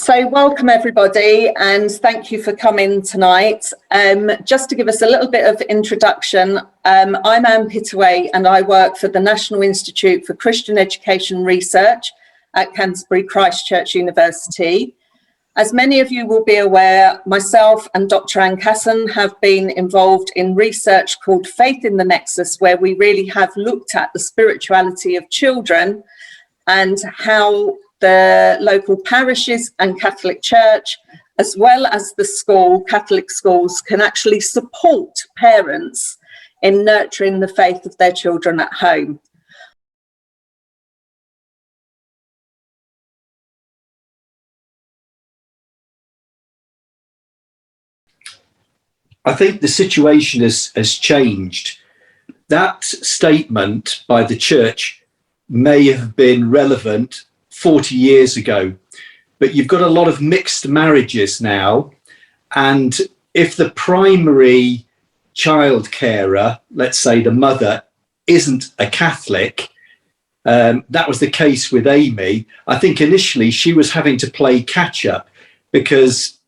So welcome everybody, and thank you for coming tonight. Just to give us a little bit of introduction, I'm Ann Pittaway and I work for the National Institute for Christian Education Research at Canterbury Christ Church University. As many of you will be aware, myself and Dr. Ann Casson have been involved in research called Faith in the Nexus, where we really have looked at the spirituality of children and how the local parishes and Catholic Church, as well as the school, Catholic schools, can actually support parents in nurturing the faith of their children at home. I think the situation has changed. That statement by the church may have been relevant 40 years ago, but you've got a lot of mixed marriages now, and if the primary child carer, let's say the mother, isn't a Catholic, that was the case with Amy. I think initially she was having to play catch up because,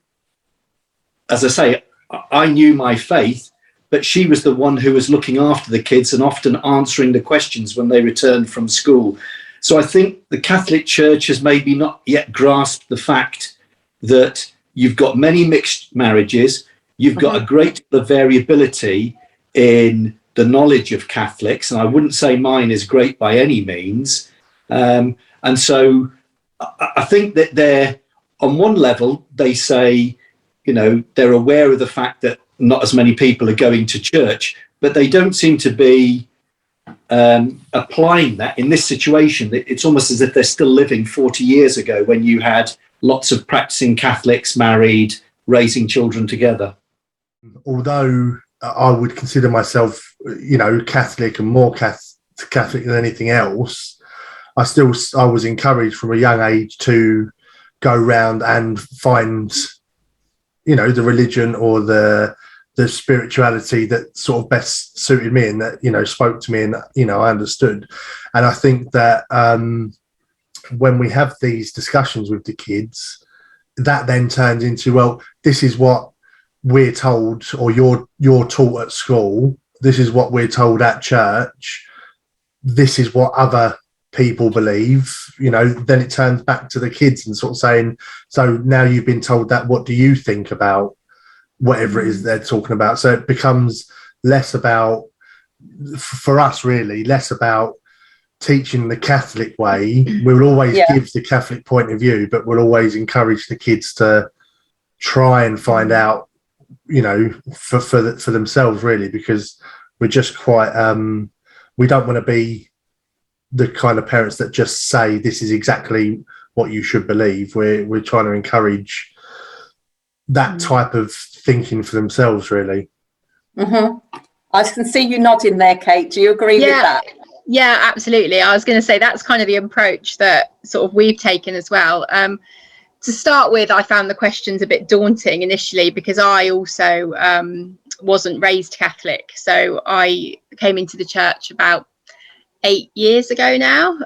as I say, I knew my faith, but she was the one who was looking after the kids and often answering the questions when they returned from school. So I think the Catholic Church has maybe not yet grasped the fact that you've got many mixed marriages, you've got a great deal of variability in the knowledge of Catholics, and I wouldn't say mine is great by any means. And so I think that they're, on one level, they say, you know, they're aware of the fact that not as many people are going to church, but they don't seem to be applying that in this situation. It's almost as if they're still living 40 years ago when you had lots of practicing Catholics married, raising children together. Although I would consider myself, you know, Catholic and more Catholic than anything else, I was encouraged from a young age to go round and find, you know, the religion or the spirituality that sort of best suited me and that, you know, spoke to me and, you know, I understood. And I think that when we have these discussions with the kids, that then turns into, well, this is what we're told, or you're taught at school, this is what we're told at church, this is what other people believe, you know. Then it turns back to the kids and sort of saying, so now you've been told that, what do you think about whatever it is they're talking about? So it becomes less about, for us really, less about teaching the Catholic way. We'll always give the Catholic point of view, but we'll always encourage the kids to try and find out, you know, for themselves really, because we're just quite, we don't want to be the kind of parents that just say this is exactly what you should believe. We're trying to encourage that type of thinking for themselves, really. I can see you nodding there, Kate. Do you agree with that? Yeah, absolutely. I was going to say that's kind of the approach that sort of we've taken as well. To start with, I found the questions a bit daunting initially because I also wasn't raised Catholic. So I came into the church about 8 years ago now,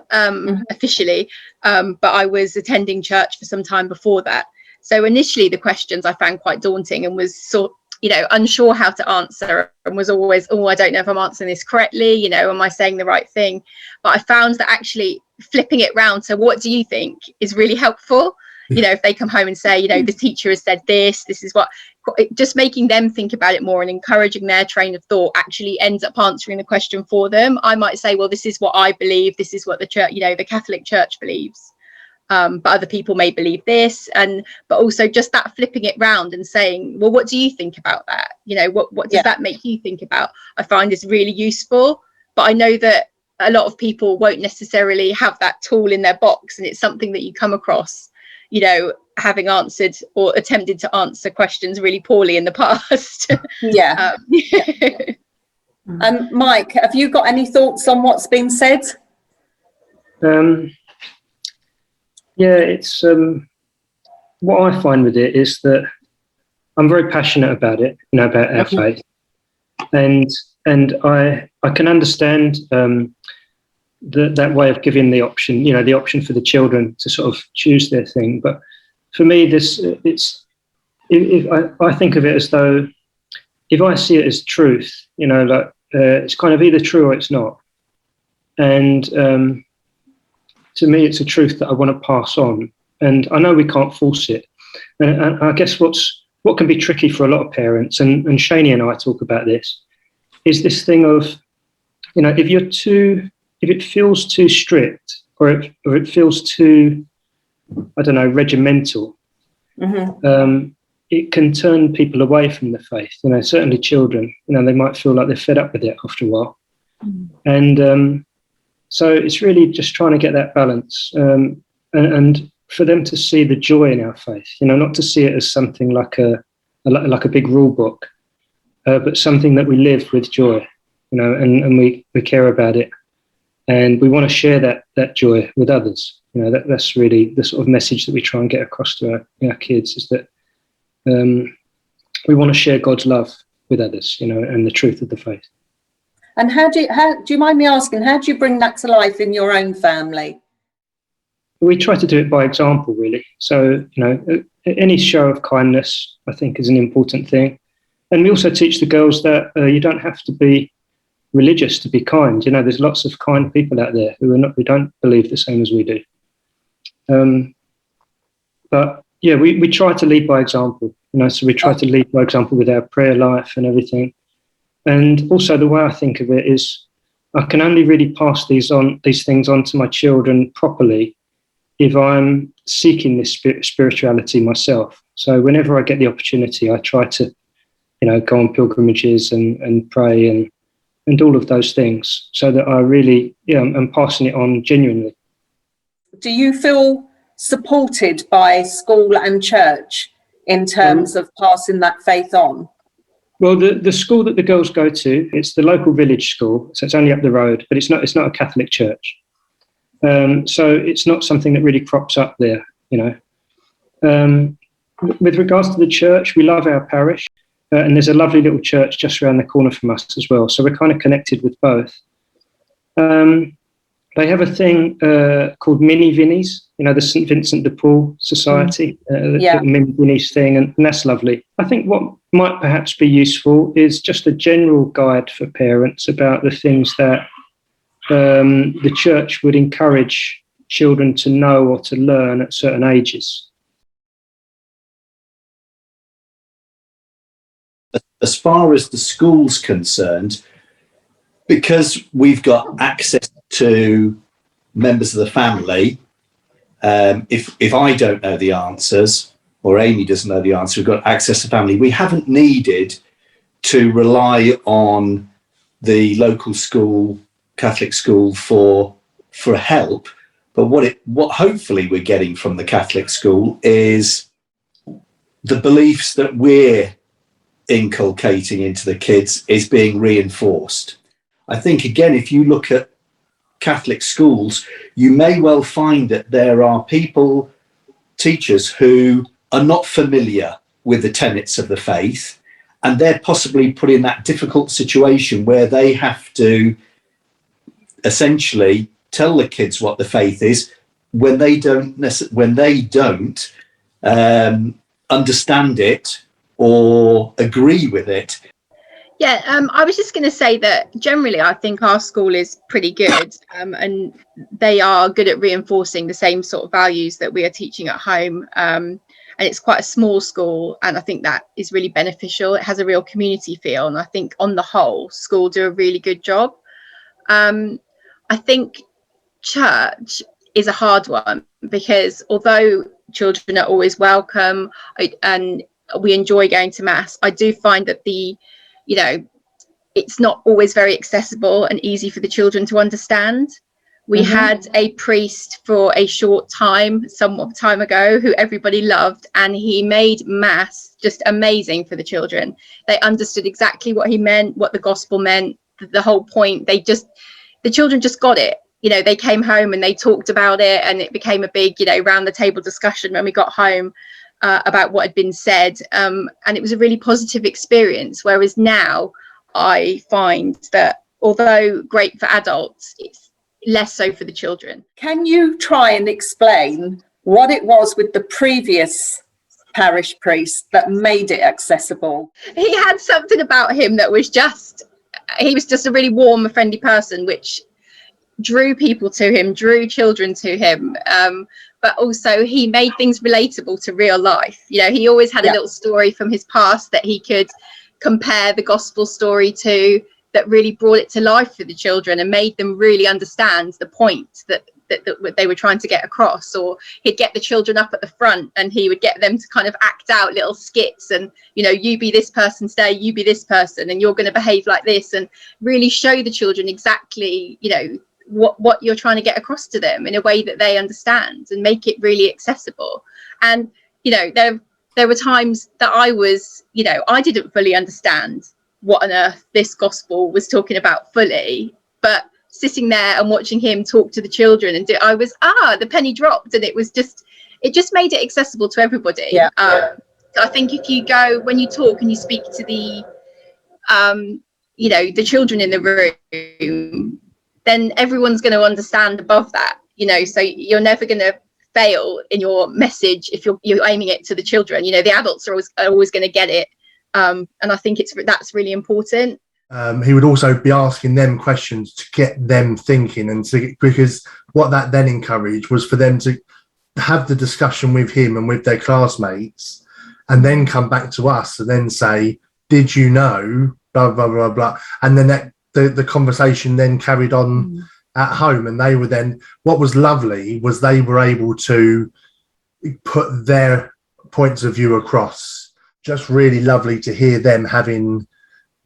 officially, but I was attending church for some time before that. So initially the questions I found quite daunting and was sort, you know, unsure how to answer, and was always, oh, I don't know if I'm answering this correctly, you know, am I saying the right thing? But I found that actually flipping it round, so what do you think, is really helpful. You know, if they come home and say, you know, the teacher has said this is what, just making them think about it more and encouraging their train of thought actually ends up answering the question for them. I might say, well, this is what I believe, this is what the church, you know, the Catholic Church believes. But other people may believe this, but also just that flipping it round and saying, well, what do you think about that? You know, what does that make you think about? I find is really useful, but I know that a lot of people won't necessarily have that tool in their box, and it's something that you come across, you know, having answered or attempted to answer questions really poorly in the past. Mike, have you got any thoughts on what's been said? Yeah, it's what I find with it is that I'm very passionate about it, you know, about our faith, and I can understand that way of giving the option, you know, the option for the children to sort of choose their thing. But for me, I think of it as though, if I see it as truth, like it's kind of either true or it's not. And to me, it's a truth that I want to pass on. And I know we can't force it. And I guess what can be tricky for a lot of parents, and Shani and I talk about this, is this thing of, if it feels too strict, or it feels too, I don't know, regimental, it can turn people away from the faith. Certainly children, they might feel like they're fed up with it after a while. And so it's really just trying to get that balance, and for them to see the joy in our faith, not to see it as something like a big rule book, but something that we live with joy, and we care about it, and we want to share that joy with others. That's really the sort of message that we try and get across to our kids, is that we want to share God's love with others, and the truth of the faith. And how do you mind me asking, how do you bring that to life in your own family? We try to do it by example, really. So, any show of kindness, I think, is an important thing. And we also teach the girls that you don't have to be religious to be kind. There's lots of kind people out there who don't believe the same as we do. But yeah, we try to lead by example. So we try to lead by example with our prayer life and everything. And also, the way I think of it is, I can only really pass these things on to my children properly if I'm seeking this spirituality myself. So whenever I get the opportunity, I try to, go on pilgrimages and pray and all of those things, so that I really, am passing it on genuinely. Do you feel supported by school and church in terms of passing that faith on? Well, the school that the girls go to, it's the local village school, so it's only up the road, but it's not a Catholic church. So it's not something that really crops up there, With regards to the church, we love our parish, and there's a lovely little church just around the corner from us as well. So we're kind of connected with both. They have a thing called Mini Vinnies, the St. Vincent de Paul Society, the Mini Vinnies thing, and that's lovely. I think what might perhaps be useful is just a general guide for parents about the things that the church would encourage children to know or to learn at certain ages. As far as the school's concerned, because we've got access to members of the family, if I don't know the answers, or Amy doesn't know the answer, we've got access to family. We haven't needed to rely on the local school, Catholic school, for help. But what hopefully we're getting from the Catholic school is the beliefs that we're inculcating into the kids is being reinforced. I think, again, if you look at Catholic schools, you may well find that there are teachers who are not familiar with the tenets of the faith, and they're possibly put in that difficult situation where they have to essentially tell the kids what the faith is when they don't understand it or agree with it. Yeah, I was just going to say that generally I think our school is pretty good, and they are good at reinforcing the same sort of values that we are teaching at home. And it's quite a small school, and I think that is really beneficial. It has a real community feel, and I think on the whole, school do a really good job. I think church is a hard one, because although children are always welcome and we enjoy going to mass, I do find that it's not always very accessible and easy for the children to understand. We had a priest for a short time, some time ago, who everybody loved, and he made mass just amazing for the children. They understood exactly what he meant, what the gospel meant, the whole point. The children just got it. They came home and they talked about it, and it became a big, round the table discussion when we got home about what had been said. And it was a really positive experience. Whereas now I find that although great for adults, it's less so for the children. Can you try and explain what it was with the previous parish priest that made it accessible. He had something about him that was just, he was just a really warm and friendly person, which drew people to him, drew children to him. But also he made things relatable to real life. You know, he always had a little story from his past that he could compare the gospel story to, that really brought it to life for the children and made them really understand the point that they were trying to get across. Or he'd get the children up at the front and he would get them to kind of act out little skits, and, you know, you be this person today, you be this person, and you're going to behave like this, and really show the children exactly, you know, what you're trying to get across to them in a way that they understand, and make it really accessible. And, you know, there were times that I was, you know, I didn't fully understand what on earth this gospel was talking about fully, but sitting there and watching him talk to the children and I was, the penny dropped, and it just made it accessible to everybody. I think if you go, when you talk and you speak to the you know, the children in the room, then everyone's going to understand above that, you know, so you're never going to fail in your message if you're aiming it to the children. You know, the adults are always going to get it, and I think that's really important. He would also be asking them questions to get them thinking, and because what that then encouraged was for them to have the discussion with him and with their classmates, and then come back to us and then say, did you know, blah, blah, blah, blah. And then the conversation then carried on at home. And they were then, what was lovely was they were able to put their points of view across. Just really lovely to hear them having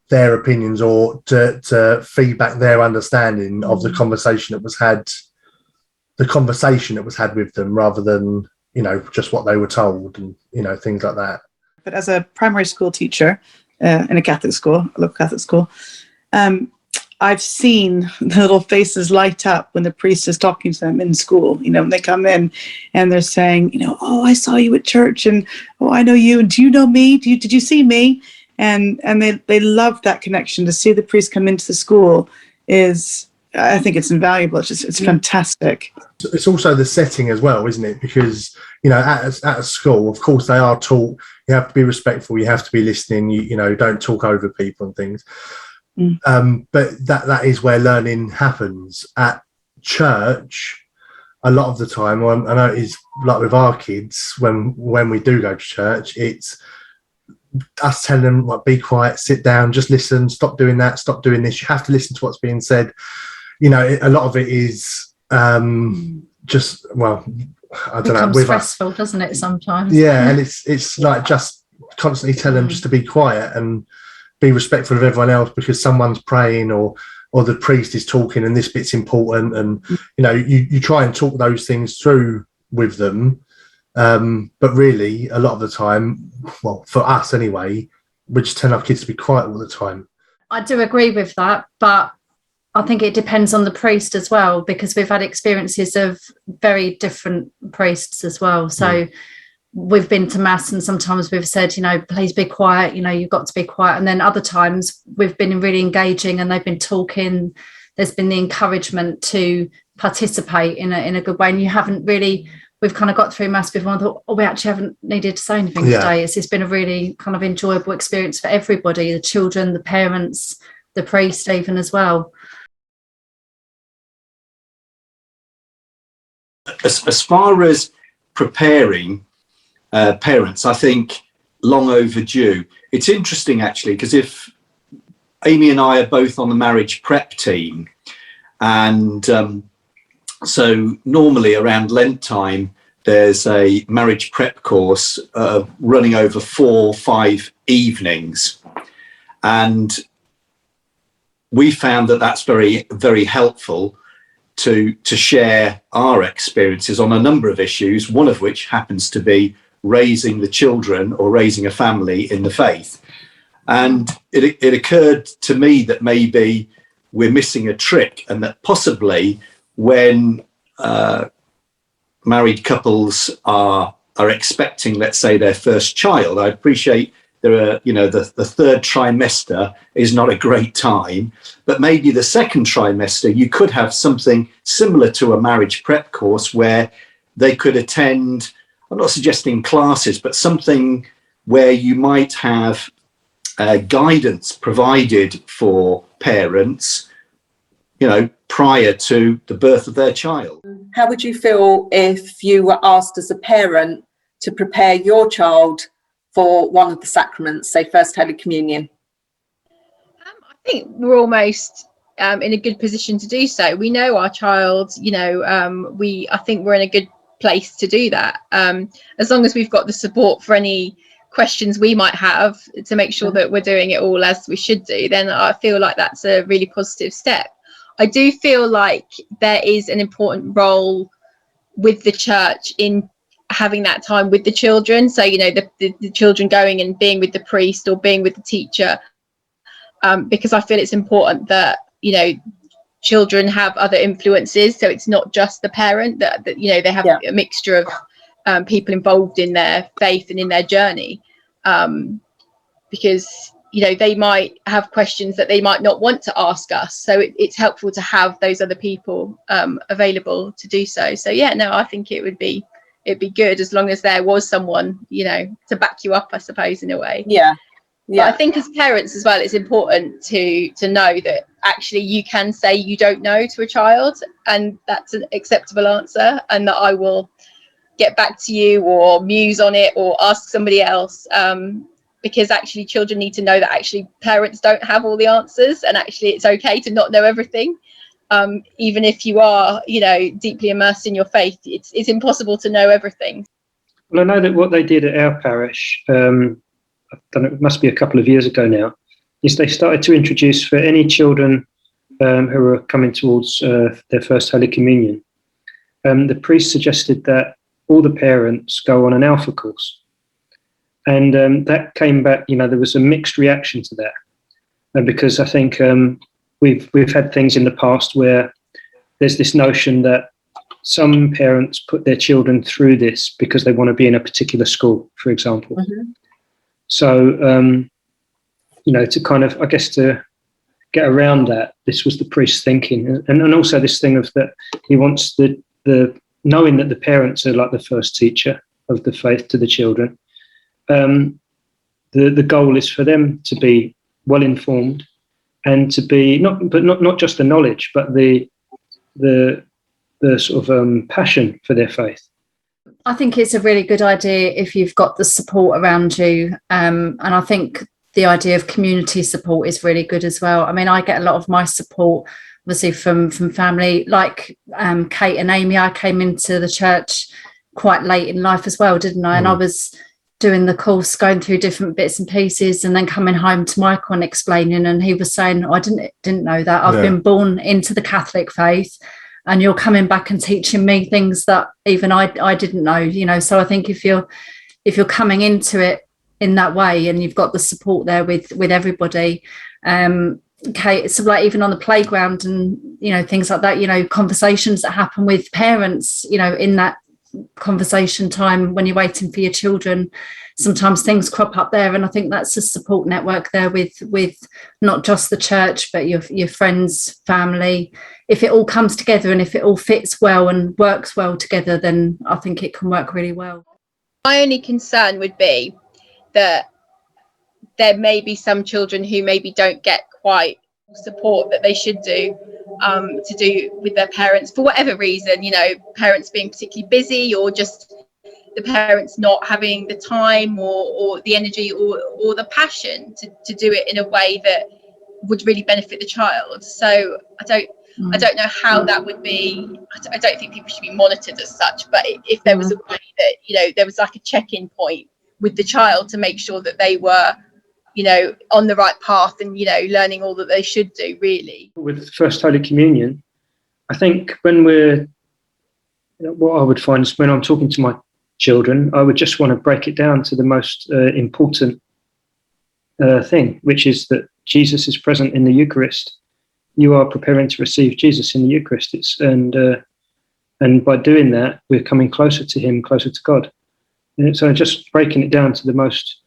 their opinions, or to feedback their understanding of the conversation that was had with them, rather than, you know, just what they were told, and, you know, things like that. But as a primary school teacher in a Catholic school, a local Catholic school, I've seen the little faces light up when the priest is talking to them in school. You know, when they come in and they're saying, you know, oh, I saw you at church, and oh, I know you, and do you know me? Did you see me? And they love that connection. To see the priest come into the school is, I think it's invaluable. It's fantastic. It's also the setting as well, isn't it? Because, you know, at a school, of course, they are taught you have to be respectful, you have to be listening, you know, don't talk over people and things. But that is where learning happens. At church, a lot of the time, I know it's like with our kids, when we do go to church, it's us telling them, like, be quiet, sit down, just listen, stop doing that, stop doing this, you have to listen to what's being said. You know, a lot of it is just, well, I don't know, with stressful, doesn't it, sometimes? Yeah, and it's like just constantly tell them just to be quiet and be respectful of everyone else, because someone's praying or the priest is talking and this bit's important, and you know, you try and talk those things through with them, but really a lot of the time, well, for us anyway, we just tell our kids to be quiet all the time. I do agree with that, but I think it depends on the priest as well, because we've had experiences of very different priests as well. So we've been to mass and sometimes we've said, you know, please be quiet, you know, you've got to be quiet. And then other times we've been really engaging and they've been talking. There's been the encouragement to participate in a good way. And you haven't really, we've kind of got through mass before and thought, oh, we actually haven't needed to say anything today. It's been a really kind of enjoyable experience for everybody, the children, the parents, the priest even as well. As far as preparing parents, I think long overdue. It's interesting, actually, because if Amy and I are both on the marriage prep team, and so normally around Lent time, there's a marriage prep course running over 4 or 5 evenings. And we found that that's very, very helpful to share our experiences on a number of issues, one of which happens to be raising the children or raising a family in the faith. And it occurred to me that maybe we're missing a trick, and that possibly when married couples are expecting, let's say, their first child, I appreciate there are, you know, the third trimester is not a great time, but maybe the second trimester, you could have something similar to a marriage prep course where they could attend, I'm not suggesting classes, but something where you might have guidance provided for parents, prior to the birth of their child. How would you feel if you were asked as a parent to prepare your child for one of the sacraments, say First Holy Communion? I think we're almost in a good position to do so. We know our child, I think we're in a good place to do that. As long as we've got the support for any questions we might have to make sure that we're doing it all as we should do, then I feel like that's a really positive step. I do feel like there is an important role with the church in having that time with the children. So, the children going and being with the priest or being with the teacher, because I feel it's important that, children have other influences. So it's not just the parent, that they have a mixture of people involved in their faith and in their journey, because they might have questions that they might not want to ask us. So it's helpful to have those other people available to do so. So I think it'd be good as long as there was someone, to back you up, I suppose, in a way. Yeah. But I think as parents as well, it's important to know that actually you can say you don't know to a child, and that's an acceptable answer, and that I will get back to you or muse on it or ask somebody else, because actually children need to know that actually parents don't have all the answers, and actually it's okay to not know everything. Even if you are, deeply immersed in your faith, it's impossible to know everything. Well, I know that what they did at our parish, I've done it must be a couple of years ago now, is they started to introduce for any children who are coming towards their first Holy Communion, the priest suggested that all the parents go on an Alpha course. And that came back, there was a mixed reaction to that, because I think we've had things in the past where there's this notion that some parents put their children through this because they want to be in a particular school, for example. Mm-hmm. So, to kind of, I guess, to get around that, this was the priest's thinking. And also this thing of that he wants the knowing that the parents are like the first teacher of the faith to the children. The goal is for them to be well informed and to be not just the knowledge, but the sort of passion for their faith. I think it's a really good idea if you've got the support around you, and I think the idea of community support is really good as well. I mean, I get a lot of my support obviously from family like Kate and Amy. I came into the church quite late in life as well, didn't I? And I was doing the course, going through different bits and pieces, and then coming home to Michael and explaining, and he was saying, I didn't know that. I've been born into the Catholic faith, and you're coming back and teaching me things that even I didn't know, So I think if you're coming into it in that way and you've got the support there with everybody, Kate, so like even on the playground and, things like that, conversations that happen with parents, in that conversation time when you're waiting for your children, sometimes things crop up there, and I think that's a support network there with not just the church but your friends, family. If it all comes together and if it all fits well and works well together, then I think it can work really well. My only concern would be that there may be some children who maybe don't get quite support that they should do to do with their parents for whatever reason, parents being particularly busy, or just the parents not having the time or the energy or the passion to do it in a way that would really benefit the child. So I don't know how that would be. I don't think people should be monitored as such, but if there was a way that, there was like a check-in point with the child to make sure that they were, on the right path and, learning all that they should do, really. With First Holy Communion, I think what I would find is when I'm talking to my children, I would just want to break it down to the most important thing, which is that Jesus is present in the Eucharist. You are preparing to receive Jesus in the Eucharist. And by doing that, we're coming closer to him, closer to God. And so just breaking it down to the most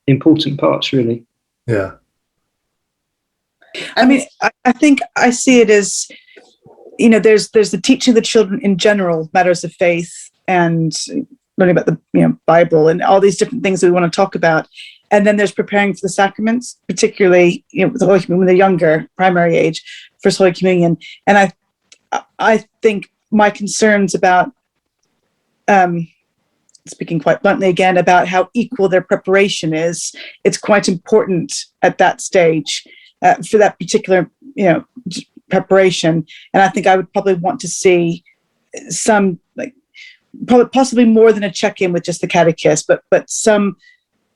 important parts, really. Yeah. I mean, I think I see it as, there's the teaching of the children in general, matters of faith, and learning about the Bible and all these different things that we want to talk about. And then there's preparing for the sacraments, particularly with the Holy Communion when they're younger, primary age, First Holy Communion. And I think my concerns about, speaking quite bluntly again, about how equal their preparation is, it's quite important at that stage for that particular preparation. And I think I would probably want to see some, possibly more than a check-in with just the catechist, but some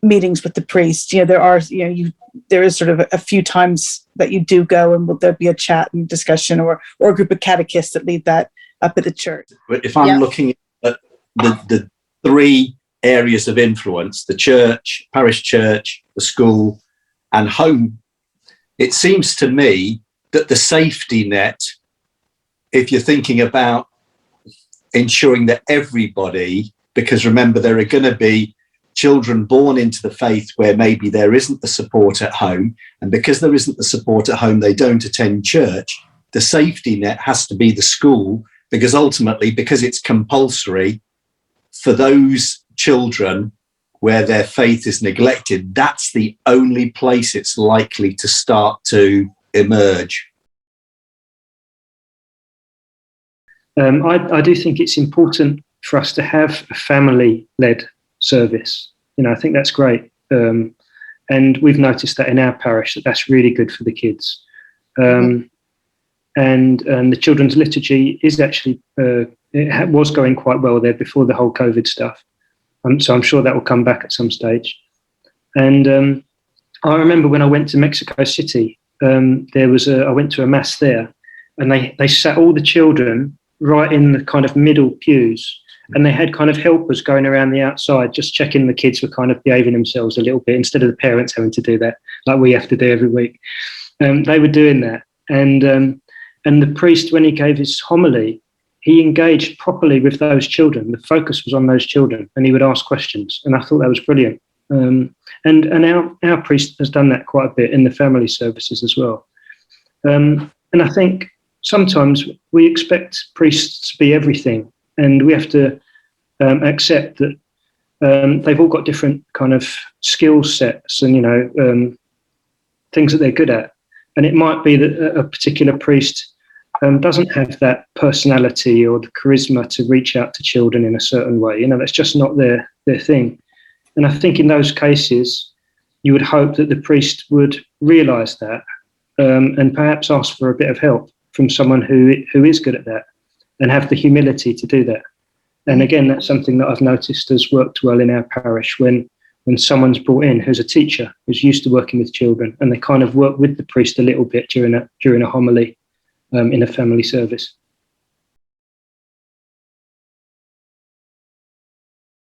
meetings with the priest. There is sort of a few times that you do go, and will there be a chat and discussion, or a group of catechists that lead that up at the church. But if I'm looking at the three areas of influence, the church, parish church, the school, and home, it seems to me that the safety net, if you're thinking about ensuring that everybody, because remember, there are going to be children born into the faith where maybe there isn't the support at home, and because there isn't the support at home, they don't attend church. The safety net has to be the school, because ultimately, because it's compulsory for those children where their faith is neglected, that's the only place it's likely to start to emerge. I do think it's important for us to have a family-led service. I think that's great. And we've noticed that in our parish, that's really good for the kids. And the children's liturgy is actually, was going quite well there before the whole COVID stuff. So I'm sure that will come back at some stage. And I remember when I went to Mexico City, I went to a mass there, and they sat all the children right in the kind of middle pews, and they had kind of helpers going around the outside just checking the kids were kind of behaving themselves a little bit, instead of the parents having to do that like we have to do every week. They were doing that, and the priest, when he gave his homily, he engaged properly with those children. The focus was on those children, and he would ask questions, and I thought that was brilliant. And our priest has done that quite a bit in the family services as well. And I think sometimes we expect priests to be everything, and we have to accept that they've all got different kind of skill sets and things that they're good at. And it might be that a particular priest doesn't have that personality or the charisma to reach out to children in a certain way. That's just not their thing. And I think in those cases, you would hope that the priest would realise that and perhaps ask for a bit of help from someone who is good at that, and have the humility to do that. And again, that's something that I've noticed has worked well in our parish when someone's brought in who's a teacher, who's used to working with children, and they kind of work with the priest a little bit during a homily in a family service.